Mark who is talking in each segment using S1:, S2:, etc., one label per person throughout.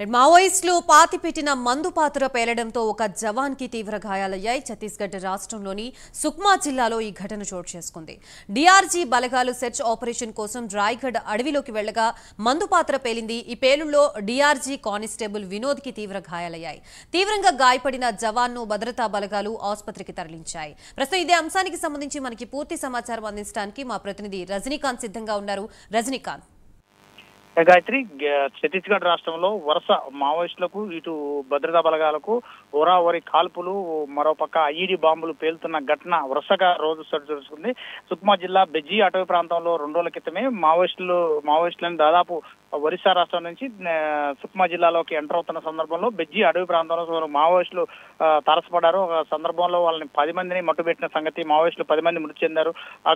S1: మావోయిస్టులు పాతిపెట్టిన మందు పాత్ర పేలడంతో ఒక జవాన్కి తీవ్ర గాయాలయ్యాయి. ఛత్తీస్గఢ్ రాష్ట్రంలోని సుక్మా జిల్లాలో ఈ ఘటన చోటు చేసుకుంది. డీఆర్జీ బలగాలు సెర్చ్ ఆపరేషన్ కోసం రాయ్గఢ్ అడవిలోకి వెళ్లగా మందు పాత్ర పేలింది. ఈ పేలుళ్లో డీఆర్జీ కానిస్టేబుల్ వినోద్కి తీవ్ర గాయాలయ్యాయి. తీవ్రంగా గాయపడిన జవాన్ను భద్రతా బలగాలు ఆసుపత్రికి తరలించాయి. ప్రస్తుతం ఇదే అంశానికి సంబంధించి మనకి పూర్తి సమాచారం అందించడానికి మా ప్రతినిధి రజనీకాంత్ సిద్ధంగా ఉన్నారు. రజనీకాంత్,
S2: గాయత్రి, ఛత్తీస్గఢ్ రాష్ట్రంలో వరుస మావోయిస్టులకు ఇటు భద్రతా బలగాలకు ఓరావరి కాల్పులు, మరోపక్క ఐఈడీ బాంబులు పేలుతున్న ఘటన వరుసగా రోజు జరుగుతుంది. సుక్మా జిల్లా బెజ్జీ అటవీ ప్రాంతంలో 2 రోజుల క్రితమే మావోయిస్టులను దాదాపు ఒరిస్సా రాష్ట్రం నుంచి సుక్మా జిల్లాలోకి ఎంటర్ అవుతున్న సందర్భంలో బెజ్జీ అటవీ ప్రాంతంలో మావోయిస్టులు తారసపడ్డారు. ఒక సందర్భంలో వాళ్ళని 10 మందిని మట్టుబెట్టిన సంగతి, మావోయిస్టులు 10 మంది మృతి చెందారు. ఆ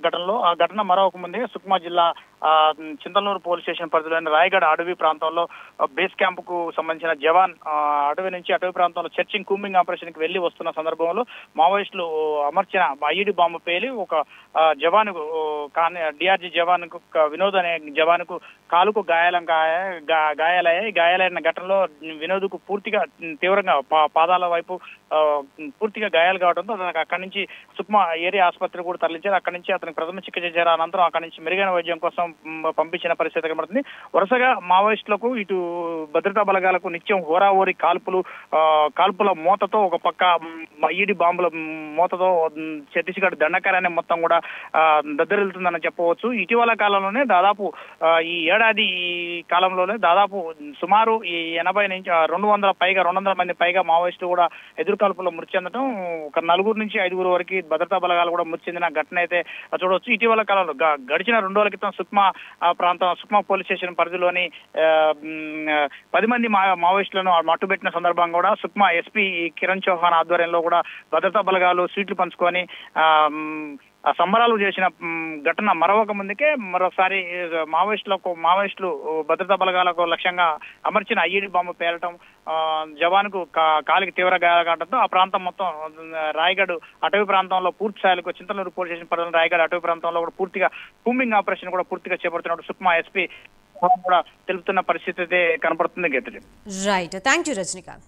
S2: ఘటన మరొక ముందే సుక్మా జిల్లా చింతలూరు పోలీస్ స్టేషన్ పరిధిలోని రాయ్గఢ్ అడవి ప్రాంతంలో బేస్ క్యాంప్ కు సంబంధించిన జవాన్ అటవీ నుంచి అటవీ ప్రాంతంలో సెర్చింగ్ కూంబింగ్ ఆపరేషన్ కి వెళ్లి వస్తున్న సందర్భంలో మావోయిస్టులు అమర్చిన ఐఈడీ బాంబు పేలి ఒక జవాను డిఆర్జీ జవాన్ వినోద్ అనే జవానుకు కాలుకు గాయాలయ్యాయి. గాయాలైన ఘటనలో వినోద్కు పూర్తిగా తీవ్రంగా పాదాల వైపు పూర్తిగా గాయాలు కావడంతో అక్కడి నుంచి సుక్మా ఏరియా ఆసుపత్రి కూడా తరలించారు. అక్కడి నుంచి అతనికి ప్రథమ చికిత్స చేసిన అనంతరం అక్కడి నుంచి మెరుగైన వైద్యం కోసం పంపించిన పరిస్థితి కనబడుతుంది. వరుసగా మావోయిస్టులకు ఇటు భద్రతా బలగాలకు నిత్యం హోరాహోరీ కాల్పుల మూతతో, ఒక పక్క ఐఈడీ బాంబుల మూతతో ఛత్తీస్గఢ్ దండకారణ్యం మొత్తం కూడా దద్దరిల్లుతుందని చెప్పవచ్చు. ఇటీవల కాలంలోనే దాదాపు ఈ ఏడాది కాలంలోనే దాదాపు సుమారు ఈ 80 నుంచి 200 మంది పైగా మావోయిస్టులు కూడా ఎదురుకాల్పులో మృతి చెందడం, ఒక 4 నుంచి 5 వరకు భద్రతా బలగాలు కూడా మృతి చెందిన ఘటన అయితే చూడవచ్చు. ఇటీవల కాలంలో గడిచిన 2 రోజుల క్రితం సుక్మా పోలీస్ స్టేషన్ పరిధిలోని 10 మంది మావోయిస్టులను మట్టుబెట్టిన సందర్భంగా కూడా సుక్మా ఎస్పీ కిరణ్ చౌహాన్ ఆధ్వర్యంలో కూడా భద్రతా బలగాలు స్వీట్లు పంచుకొని సంబరాలు చేసిన ఘటన మరొక ముందుకే మరోసారి మావోయిస్టులు భద్రతా బలగాలకు లక్ష్యంగా అమర్చిన ఐఈడీ బాంబు పేలటం, జవాన్కు కాలికి తీవ్ర గాయాలు కావడంతో ఆ ప్రాంతం మొత్తం రాయ్గఢ్ అటవీ ప్రాంతంలో పూర్తి స్థాయిలో చింతలూరు పోలీస్ స్టేషన్ పరిధిలో రాయ్గఢ్ అటవీ ప్రాంతంలో కూడా పూర్తిగా కూంబింగ్ ఆపరేషన్ కూడా పూర్తిగా చేపడుతున్నట్టు సుక్మా ఎస్పీ కూడా తెలుపుతున్న పరిస్థితి అయితే కనపడుతుంది.
S1: Right, thank you Rajinikanth.